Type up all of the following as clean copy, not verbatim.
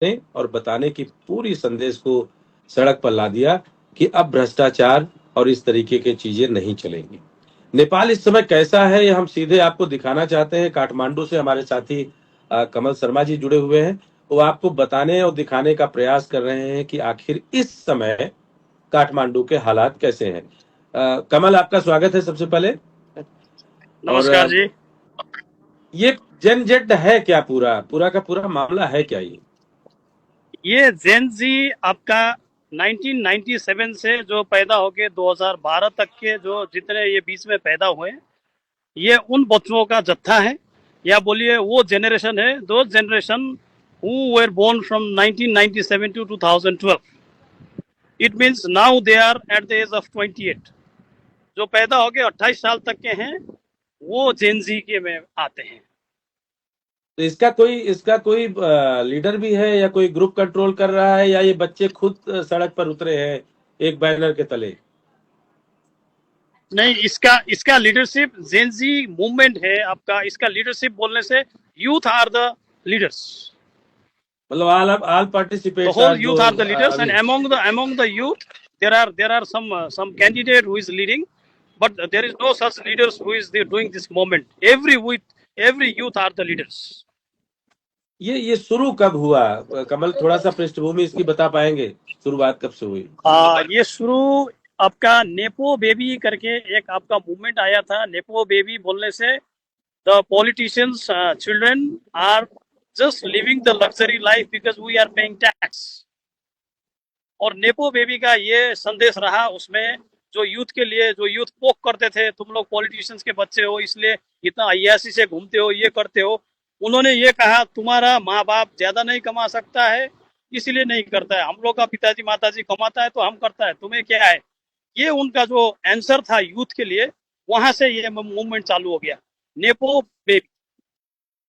और बताने की पूरी संदेश को सड़क पर ला दिया कि अब भ्रष्टाचार और इस तरीके की चीजें नहीं चलेंगी। नेपाल इस समय कैसा है, ये हम सीधे आपको दिखाना चाहते हैं। काठमांडू से हमारे साथी कमल शर्मा जी जुड़े हुए हैं। वो आपको बताने और दिखाने का प्रयास कर रहे हैं कि आखिर इस समय काठमांडू के हालात कैसे हैं। कमल, आपका स्वागत है सबसे पहले। और नमस्कार जी। ये जेन जेड है क्या? पूरा पूरा का पूरा मामला है क्या ये जेन जी आपका 1997 से जो पैदा होके 2012 तक के जो जितने ये बीच में पैदा हुए, ये उन बच्चों का जत्था है, या बोलिए वो जनरेशन है, दो generation who were born from 1997 to 2012। It means now they are at the age of 28। जो पैदा होके 28 साल तक के हैं वो जेन जी के में आते हैं। तो इसका कोई लीडर भी है, या कोई ग्रुप कंट्रोल कर रहा है, या ये बच्चे खुद सड़क पर उतरे हैं एक बैनर के तले? नहीं, इसका लीडरशिप जेन जी मूवमेंट है आपका। इसका लीडरशिप बोलने से यूथ आर द लीडर्स, मतलब all the participates whole are youth जो are the leaders, and अभी among the youth there are some candidate who is leading, but there is no such leaders who is there doing this movement. Every youth are the leaders. ये शुरू कब हुआ? कमल, थोड़ा सा पृष्ठभूमि इसकी बता पाएंगे, शुरुआत कब से हुई? ये शुरू आपका नेपो बेबी करके एक आपका मूवमेंट आया था। नेपो बेबी बोलने से the politicians children are just living the luxury life because we are paying tax. और नेपो बेबी का ये संदेश रहा उसमें, जो यूथ के लिए, जो यूथ पोक करते थे, तुम लोग पॉलिटिशियंस के बच्चे हो इसलिए इतना अय्यासी से घूमते हो, ये करते हो। उन्होंने ये कहा तुम्हारा माँ बाप ज्यादा नहीं कमा सकता है इसलिए नहीं करता है, हम लोग का पिताजी माताजी कमाता है तो हम करता है, तुम्हें क्या है। ये उनका जो आंसर था यूथ के लिए, वहां से ये मूवमेंट चालू हो गया। नेपो बेबी,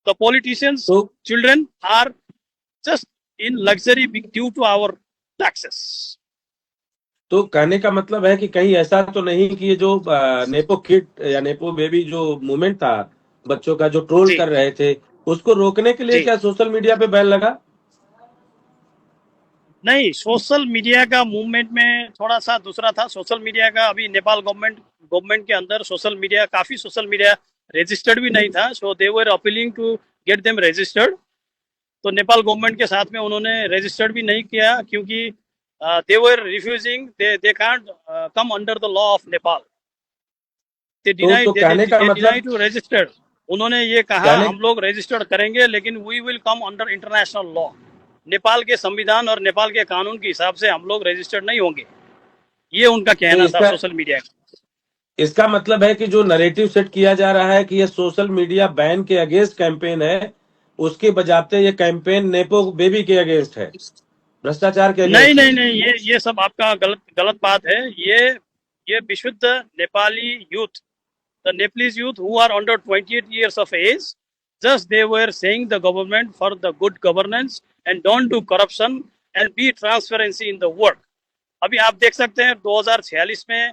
द पॉलिटिशियंस तो children are just in luxury due to our taxes. तो कहने का मतलब है कि कहीं ऐसा तो नहीं कि ये जो नेपो किड या नेपो बेबी जो मूवमेंट था, बच्चों का जो ट्रोल जी कर रहे थे, उसको रोकने के लिए जी क्या सोशल मीडिया पे बैन लगा? नहीं, सोशल मीडिया का मूवमेंट में थोड़ा सा दूसरा था। सोशल मीडिया का अभी नेपाल गवर्नमेंट के अंदर काफी सोशल मीडिया रजिस्टर्ड भी नहीं था, so they were appealing to get them registered. तो नेपाल गवर्नमेंट के साथ में उन्होंने रजिस्टर्ड भी नहीं किया, क्योंकि they were refusing, they can't come under the law of Nepal. They तो कहने का डिनाइड मतलब टू रजिस्टर्ड। उन्होंने ये कहा कहने हम लोग रजिस्टर्ड करेंगे लेकिन we will come under international law. Nepal के संविधान और नेपाल के कानून के हिसाब से हम लोग रजिस्टर्ड नहीं होंगे, ये उनका तो कहना था सोशल मीडिया का। इसका मतलब है कि जो नैरेटिव सेट किया जा रहा है कि ये सोशल मीडिया बैन के अगेंस्ट कैंपेन है, उसके बजाते ये कैंपेन नेपो बेबी के अगेंस्ट है, भ्रष्टाचार के नहीं अगेंस्ट है। नहीं नहीं, ये सब आपका गलत बात है। ये विशुद्ध Nepali youth, the Nepalese youth who are under 28 years of age, just they were saying the government for the good governance and don't do corruption and be transparency in the work. अभी आप देख सकते हैं 2046 में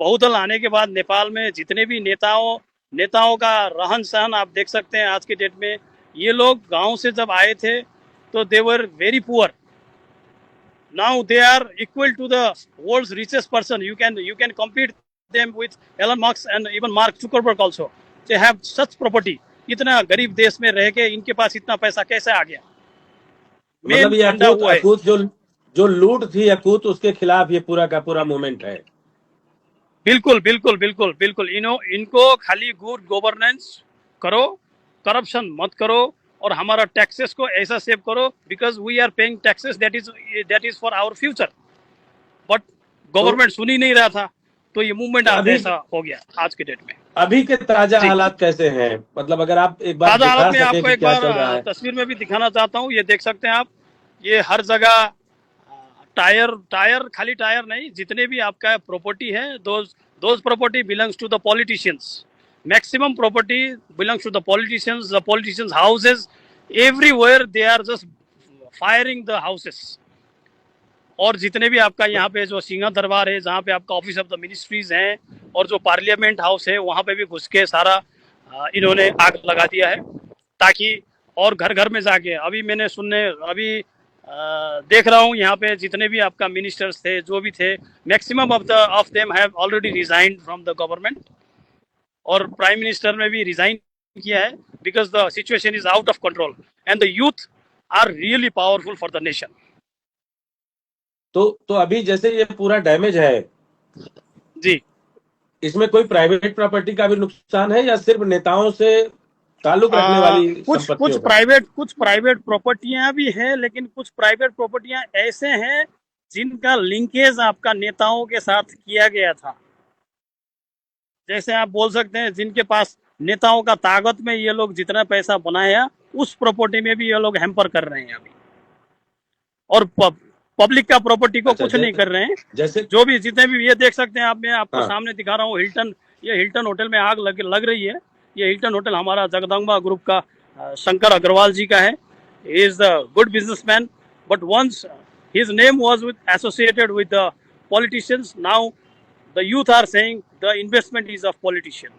बहुदल आने के बाद नेपाल में जितने भी नेताओं का रहन सहन आप देख सकते हैं आज के डेट में। ये लोग गांव से जब आए थे तो they were very poor, now they are equal to the world's richest person. You can compete them with Elon Musk and even Mark Zuckerberg also. They have such property. इतना गरीब देश में रह के इनके पास इतना पैसा कैसे आ गया? मतलब मेन ये फंडा अकूत हुआ है। अकूत जो लूट थी अकूत, उसके खिलाफ ये पूरा का पूरा मूवमेंट है। बिल्कुल बिल्कुल बिल्कुल बिल्कुल। इनको खाली गुड गवर्नेंस करो, करप्शन मत करो, और हमारा टैक्सेस को ऐसा सेव करो, because we are paying taxes, that is for our future. But तो गवर्नमेंट सुन ही नहीं रहा था, तो ये मूवमेंट आज अभी ऐसा हो गया आज के डेट में। अभी के ताजा जी, हालात कैसे हैं? मतलब अगर आप एक बार ताजा हालत दिखा में सके आपको कि एक क्या बार चल रहा है। तस्वीर में भी दिखाना चाहता हूँ। ये देख सकते हैं आप, ये हर जगह टायर खाली टायर नहीं, जितने भी आपका प्रॉपर्टी है, those property belongs to the politicians. Maximum property belongs to the politicians houses. Everywhere they are just firing the houses. और जितने भी आपका यहाँ पे जो सिंह दरबार है, जहाँ पे आपका ऑफिस ऑफ द मिनिस्ट्रीज हैं, और जो पार्लियामेंट हाउस है, वहाँ पे भी घुस के सारा इन्होंने आग लगा दिया है, ताकि और घर घर में जाके, अभी देख रहा हूँ यहाँ पे जितने भी आपका मिनिस्टर्स थे, जो भी थे, maximum of them have already resigned from the government, और प्राइम मिनिस्टर ने भी रिजाइन किया है, because the situation is out of control and the youth are really powerful for the nation. तो अभी जैसे ये पूरा डैमेज है, जी, इसमें कोई प्राइवेट प्रॉपर्टी का भी नुकसान है या सिर्फ नेताओं से ताल्लुक रखने वाली कुछ संपत्तियों का? कुछ प्राइवेट प्रॉपर्टियां भी हैं, लेकिन कुछ प्राइवेट प्रॉपर्टियां ऐसे हैं जिनका लिंकेज आपका नेताओं के साथ किया गया था। जैसे आप बोल सकते हैं जिनके पास नेताओं का ताकत में ये लोग जितना पैसा बनाया, उस प्रॉपर्टी में भी ये लोग हैम्पर कर रहे हैं अभी, और पब्लिक का प्रॉपर्टी को अच्छा, कुछ नहीं कर रहे हैं। जैसे जो भी जितने भी ये देख सकते हैं आप, मैं आपको हाँ। सामने दिखा रहा हूँ हिल्टन, ये हिल्टन होटल में आग लग रही है। ये हिल्टन होटल हमारा जगदम्बा ग्रुप का शंकर अग्रवाल जी का है। He is a good businessman, but once his name was associated with the politicians, now the youth are saying the investment is of politician.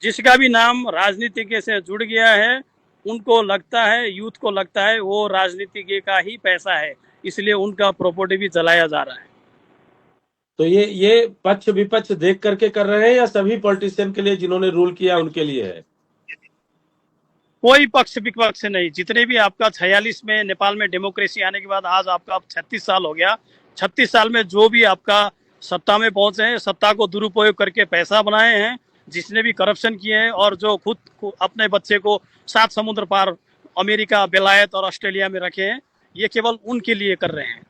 जिसका भी नाम राजनीति से जुड़ गया है, उनको लगता है, यूथ को लगता है वो राजनीति का ही पैसा है, इसलिए उनका प्रॉपर्टी भी जलाया जा रहा है। तो ये पक्ष विपक्ष देख करके कर रहे हैं या सभी पॉलिटिशियन के लिए जिन्होंने रूल किया उनके लिए है? कोई पक्ष विपक्ष नहीं। जितने भी आपका 46 में नेपाल में डेमोक्रेसी आने के बाद आज आपका 36 साल हो गया, 36 साल में जो भी आपका सत्ता में पहुंचे हैं, सत्ता को दुरुपयोग करके पैसा बनाए हैं, जिसने भी करप्शन किए हैं, और जो खुद अपने बच्चे को 7 समुद्र पार अमेरिका, बेलायत और ऑस्ट्रेलिया में रखे हैं, ये केवल उनके लिए कर रहे हैं।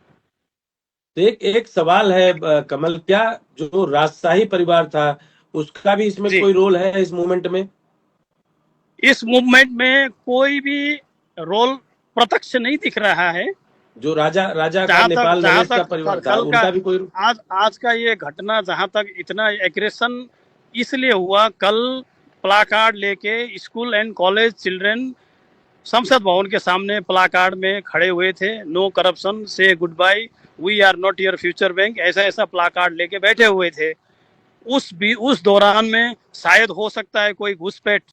तो एक सवाल है कमल, क्या जो राजशाही परिवार था उसका भी इसमें कोई रोल है इस मूवमेंट में? इस मूवमेंट में कोई भी रोल प्रत्यक्ष नहीं दिख रहा है। जो राजा का नेपाल नरेश का परिवार था, उनका भी कोई? आज का ये घटना जहां तक इतना एग्रेशन इसलिए हुआ, कल प्लाकार्ड लेके स्कूल एंड कॉलेज चिल्ड्रन संसद भवन के सामने प्लाकार्ड में खड़े हुए थे। No corruption, say goodbye, we are not your future bank, ऐसा प्लाकार्ड लेके बैठे हुए थे। उस दौरान में शायद हो सकता है कोई घुसपैठ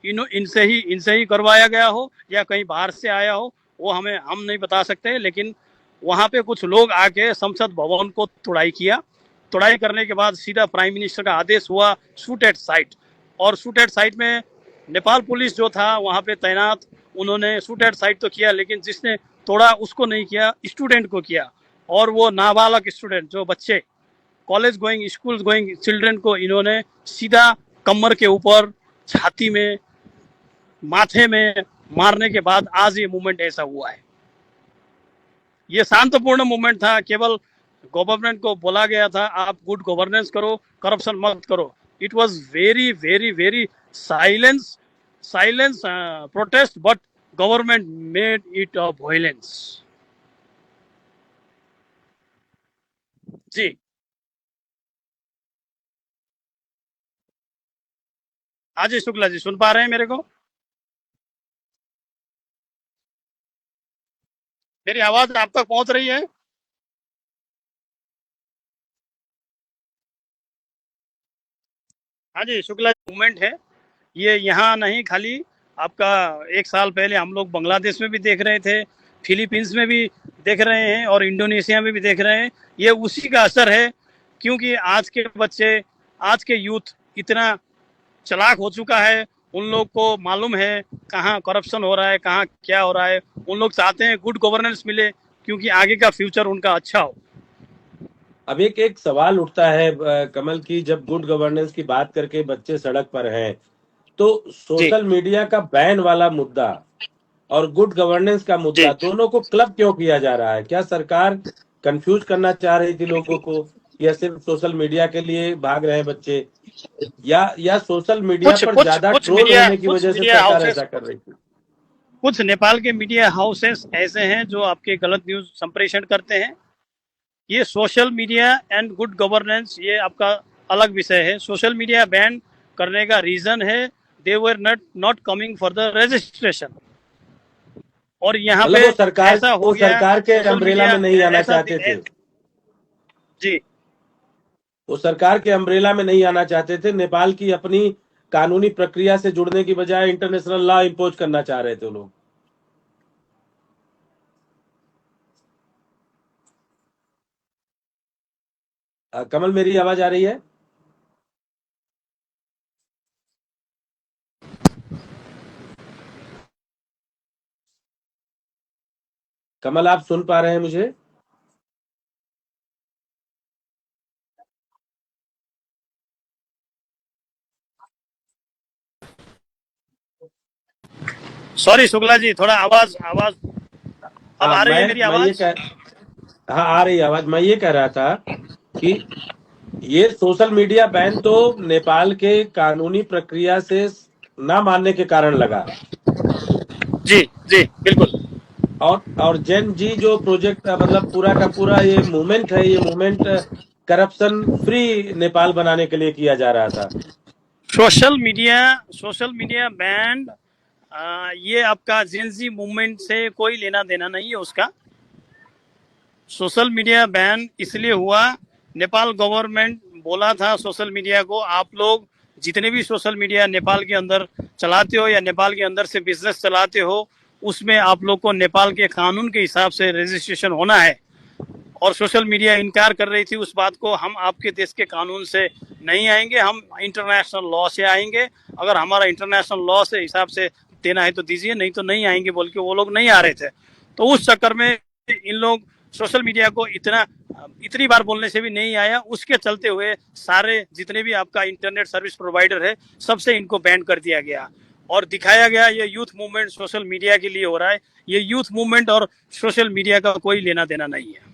इनसे ही करवाया गया हो या कहीं बाहर से आया हो, वो हम नहीं बता सकते। लेकिन वहां पे कुछ लोग आके संसद भवन को तोड़ाई किया। तोड़ाई करने के बाद सीधा प्राइम मिनिस्टर का आदेश हुआ शूट एट साइट, और शूट एट साइट में नेपाल पुलिस जो था वहां पे तैनात, उन्होंने शूट एट साइट तो किया, लेकिन जिसने तोड़ा उसको नहीं किया, स्टूडेंट को किया। और वो नाबालग स्टूडेंट, जो बच्चे college going, school going children को इन्होंने सीधा कमर के ऊपर, छाती में, माथे में मारने के बाद आज ये मूवमेंट ऐसा हुआ है। ये शांतिपूर्ण मूवमेंट था। केवल गवर्नमेंट को बोला गया था आप गुड गवर्नेंस करो, करप्शन मत करो। It was very very very silence protest, but government made it a violence. जी, अजय शुक्ला जी सुन पा रहे हैं मेरे को? मेरी आवाज आप तक पहुंच रही है? हाँ जी, शुक्ला मूवमेंट है ये। यहाँ नहीं खाली आपका, एक साल पहले हम लोग बांग्लादेश में भी देख रहे थे, फिलीपींस में भी देख रहे हैं, और इंडोनेशिया में भी देख रहे हैं। ये उसी का असर है, क्योंकि आज के बच्चे, आज के यूथ इतना चालाक हो चुका है। उन लोग को मालूम है कहाँ करप्शन हो रहा है, कहाँ क्या हो रहा है। उन लोग चाहते हैं गुड गवर्नेंस मिले, क्योंकि आगे का फ्यूचर उनका अच्छा हो। अब एक सवाल उठता है कमल की, जब गुड गवर्नेंस की बात करके बच्चे सड़क पर हैं, तो सोशल मीडिया का बैन वाला मुद्दा और गुड गवर्नेंस का मुद्दा, दोनों को क्लब क्यों किया जा रहा है? क्या सरकार कंफ्यूज करना चाह रही थी लोगों को, या सिर्फ सोशल मीडिया के लिए भाग रहे हैं बच्चे, या सोशल मीडिया पर ज्यादा ट्रोल होने की वजह से सरकार ऐसा कर रही थी? कुछ नेपाल के मीडिया हाउसेस ऐसे हैं जो आपके गलत न्यूज संप्रेषण करते हैं। ये social media and good governance ये आपका अलग विषय है। सोशल मीडिया बैन करने का रीजन है they were not coming for the registration, और यहाँ पे ऐसा हो गया, सरकार के अम्ब्रेला में नहीं आना चाहते थे जी। वो सरकार के अम्ब्रेला में नहीं आना चाहते थे। नेपाल की अपनी कानूनी प्रक्रिया से जुड़ने की बजाय इंटरनेशनल लॉ इम्पोज करना चाह रहे थे लोग। कमल, मेरी आवाज आ रही है? कमल, आप सुन पा रहे हैं मुझे? सॉरी शुक्ला जी, थोड़ा आवाज आवाज अब हाँ, आ रही है मेरी मैं ये आवाज? कह हाँ, आ रही है आवाज। मैं ये कह रहा था कि ये सोशल मीडिया बैन तो नेपाल के कानूनी प्रक्रिया से ना मानने के कारण लगा। जी जी बिल्कुल। और जेन जी जो प्रोजेक्ट, मतलब पूरा का पूरा ये मूवमेंट है, ये मूवमेंट करप्शन फ्री नेपाल बनाने के लिए किया जा रहा था। सोशल मीडिया बैंड, ये आपका जेंजी मूवमेंट से कोई लेना देना नहीं है उसका। सोशल मीडिया बैन इसलिए हुआ, नेपाल गवर्नमेंट बोला था सोशल मीडिया को, आप लोग जितने भी सोशल मीडिया नेपाल के अंदर चलाते हो या नेपाल के अंदर से बिजनेस चलाते हो, उसमें आप लोग को नेपाल के कानून के हिसाब से रजिस्ट्रेशन होना है। और सोशल मीडिया इनकार कर रही थी उस बात को, हम आपके देश के कानून से नहीं आएंगे, हम इंटरनेशनल लॉ से आएंगे। अगर हमारा इंटरनेशनल लॉ से हिसाब से देना है तो दीजिए, नहीं तो नहीं आएंगे बोल के वो लोग नहीं आ रहे थे। तो उस चक्कर में इन लोग सोशल मीडिया को इतनी बार बोलने से भी नहीं आया। उसके चलते हुए सारे जितने भी आपका इंटरनेट सर्विस प्रोवाइडर है, सबसे इनको बैन कर दिया गया और दिखाया गया ये यूथ मूवमेंट सोशल मीडिया के लिए हो रहा है। ये यूथ मूवमेंट और सोशल मीडिया का कोई लेना देना नहीं है।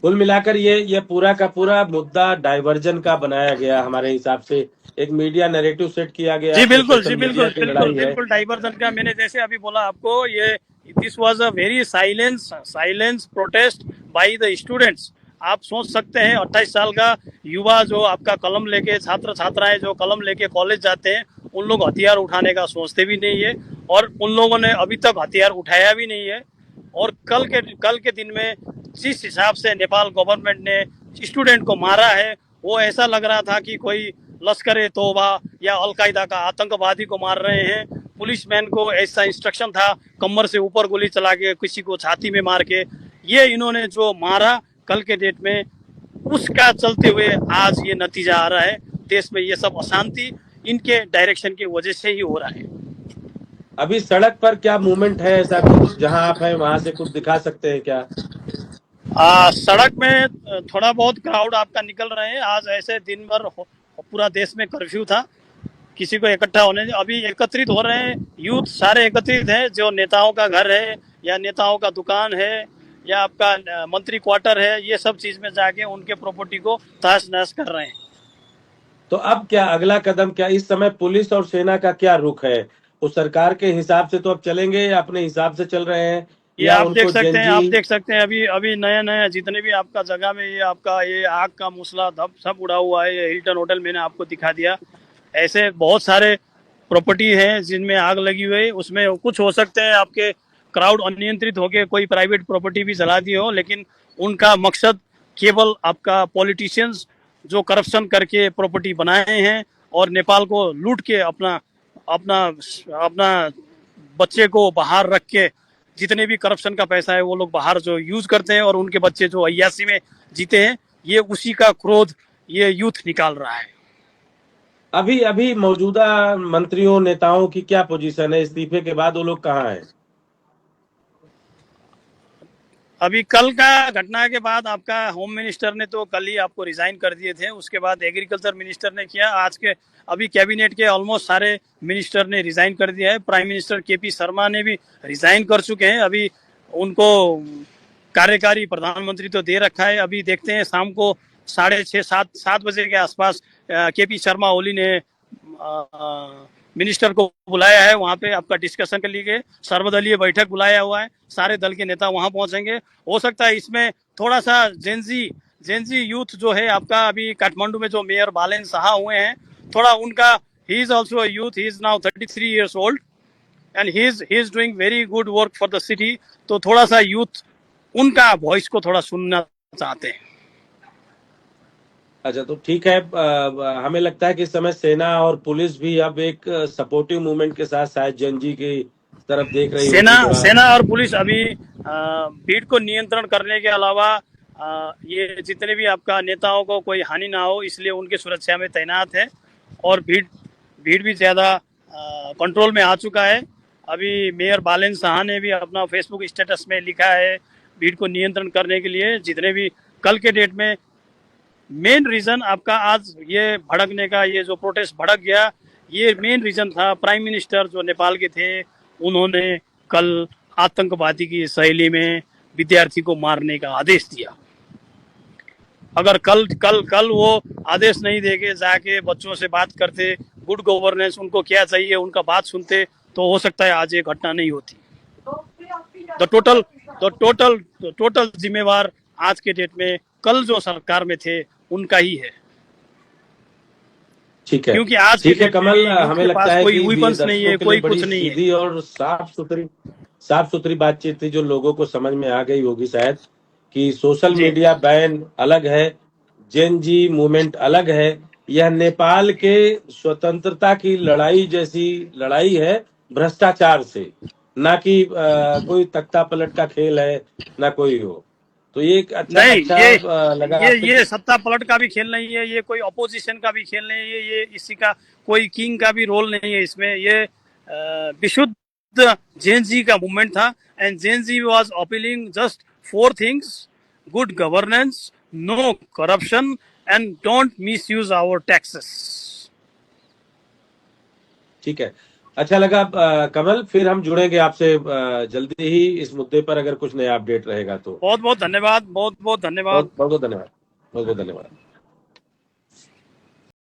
कुल मिलाकर ये पूरा का पूरा मुद्दा डाइवर्जन का बनाया गया हमारे हिसाब से। एक मीडिया नैरेटिव सेट किया गया कि सोशल जी मीडिया बिल्कुल की बिल्कुल लड़ाई है। बिल्कुल डाइवर्जन का, मैंने जैसे अभी बोला आपको, ये this was a very silence protest by the students. आप सोच सकते हैं 28 साल का युवा जो आपका कलम लेके, छात्र छात्राएं जो कलम लेके कॉलेज जाते हैं, उन लोग हथियार उठाने का सोचते भी नहीं है और उन लोगों ने अभी तक हथियार उठाया भी नहीं है। और कल के दिन में जिस हिसाब से नेपाल गवर्नमेंट ने स्टूडेंट को मारा है, वो ऐसा लग रहा था कि कोई लश्कर ए तोबा या अलकायदा का आतंकवादी को मार रहे हैं। पुलिस मैन को ऐसा इंस्ट्रक्शन था, कमर से ऊपर गोली चला के किसी को छाती में मार के। ये इन्होंने जो मारा कल के डेट में, उसका चलते हुए आज ये नतीजा आ रहा है। देश में ये सब अशांति इनके डायरेक्शन की वजह से ही हो रहा है। अभी सड़क पर क्या मूवमेंट है, ऐसा कुछ जहां आप हैं वहां से कुछ दिखा सकते हैं क्या? सड़क में थोड़ा बहुत क्राउड आपका निकल रहे हैं। आज ऐसे दिन भर पूरा देश में कर्फ्यू था, किसी को इकट्ठा होने, अभी एकत्रित हो रहे हैं। यूथ सारे एकत्रित हैं, जो नेताओं का घर है या नेताओं का दुकान है या आपका मंत्री क्वार्टर है, ये सब चीज में जाके उनके प्रॉपर्टी को तहस नहस कर रहे हैं। तो अब क्या अगला कदम, क्या इस समय पुलिस और सेना का क्या रुख है? वो सरकार के हिसाब से तो अब चलेंगे या अपने हिसाब से चल रहे हैं, ये या आप देख उनको सकते हैं, जेनजी? अभी अभी नया नया जितने भी आपका जगह में ये आपका ये आग का मूसला धप सब उड़ा हुआ है। ये हिल्टन होटल मैंने आपको दिखा दिया। ऐसे बहुत सारे प्रॉपर्टी हैं जिनमें आग लगी हुई है। उसमें कुछ हो सकते हैं आपके क्राउड अनियंत्रित होकर कोई प्राइवेट प्रॉपर्टी भी जला दी हो, लेकिन उनका मकसद केवल आपका पॉलिटिशियंस जो करप्शन करके प्रॉपर्टी बनाए हैं और नेपाल को लूट के अपना अपना अपना बच्चे को बाहर रख के, जितने भी करप्शन का पैसा है वो लोग बाहर जो यूज करते हैं और उनके बच्चे जो अय्यासी में जीते हैं, ये उसी का क्रोध ये यूथ निकाल रहा है। अभी अभी मौजूदा मंत्रियों नेताओं की क्या पोजीशन है? इस्तीफे के बाद वो लोग कहाँ हैं? अभी कल का घटना के बाद आपका होम मिनिस्टर ने तो कल ही आपको रिजाइन कर दिए थे, उसके बाद एग्रीकल्चर मिनिस्टर ने किया। आज के अभी कैबिनेट के ऑलमोस्ट सारे मिनिस्टर ने रिजाइन कर दिया है। प्राइम मिनिस्टर केपी शर्मा ने भी रिजाइन कर चुके हैं। अभी उनको कार्यकारी प्रधानमंत्री तो दे रखा है। अभी देखते हैं शाम को 6:30-7 बजे के आसपास केपी शर्मा ओली ने मिनिस्टर को बुलाया है, वहां पे आपका डिस्कशन के लिए सर्वदलीय बैठक बुलाया हुआ है। सारे दल के नेता वहां पहुंचेंगे। हो सकता है इसमें थोड़ा सा जेंजी यूथ जो है आपका, अभी काठमांडू में जो मेयर बालेन शाह हुए हैं, थोड़ा उनका, he is also youth, he is now 33 years old and he is doing very good work for the city. तो थोड़ा सा यूथ उनका वॉइस को थोड़ा सुनना चाहते हैं। अच्छा, तो ठीक है। हमें लगता है कि इस समय सेना और पुलिस भी अब एक सपोर्टिव मूवमेंट के साथ शायद जेनजी की तरफ देख रही होगी थोड़ा। सेना और पुलिस अभी भीड़ को नियंत्रण करने के अलावा ये जितने भी आपका नेताओं को कोई हानि ना हो इसलिए उनकी सुरक्षा में तैनात है। और भीड़ भीड़ भी ज़्यादा कंट्रोल में आ चुका है। अभी मेयर बालेन साहा ने भी अपना फेसबुक स्टेटस में लिखा है भीड़ को नियंत्रण करने के लिए जितने भी कल के डेट में मेन रीजन आपका आज ये भड़कने का, ये जो प्रोटेस्ट भड़क गया, ये मेन रीजन था प्राइम मिनिस्टर जो नेपाल के थे, उन्होंने कल आतंकवादी की शैली में विद्यार्थी को मारने का आदेश दिया। अगर कल कल कल वो आदेश नहीं देके जाके बच्चों से बात करते, गुड गवर्नेंस उनको क्या चाहिए उनका बात सुनते, तो हो सकता है आज ये घटना नहीं होती। टोटल जिम्मेवार आज के डेट में कल जो सरकार में थे उनका ही है। ठीक है, क्योंकि आज ठीक है के कमल, डेट में हमें लगता है कोई कि वेपन्स नहीं है, दर्शकों के लिए कोई कुछ बड़ी नहीं है। सीधी और साफ सुथरी बातचीत थी जो लोगों को समझ में आ गई होगी शायद कि सोशल जी मीडिया बैन अलग है, जेन जी मूवमेंट अलग है। यह नेपाल के स्वतंत्रता की लड़ाई जैसी लड़ाई है भ्रष्टाचार से, ना कि कोई तख्ता पलट का खेल है, ना कोई हो। तो ये एक अच्छा नहीं, लगा ये आपसे। ये सत्ता पलट का भी खेल नहीं है, ये कोई अपोजिशन का भी खेल नहीं है, ये इसी का कोई किंग का भी रोल नहीं है इसमें। ये विशुद्ध जेन जी का मूवमेंट था and Gen Z was appealing just 4 things: good governance, no corruption and don't misuse our taxes. ठीक है, अच्छा लगा कमल, फिर हम जुड़ेंगे आपसे जल्दी ही इस मुद्दे पर अगर कुछ नया अपडेट रहेगा तो। बहुत बहुत धन्यवाद, बहुत बहुत धन्यवाद। बहुत बहुत धन्यवाद, बहुत बहुत धन्यवाद।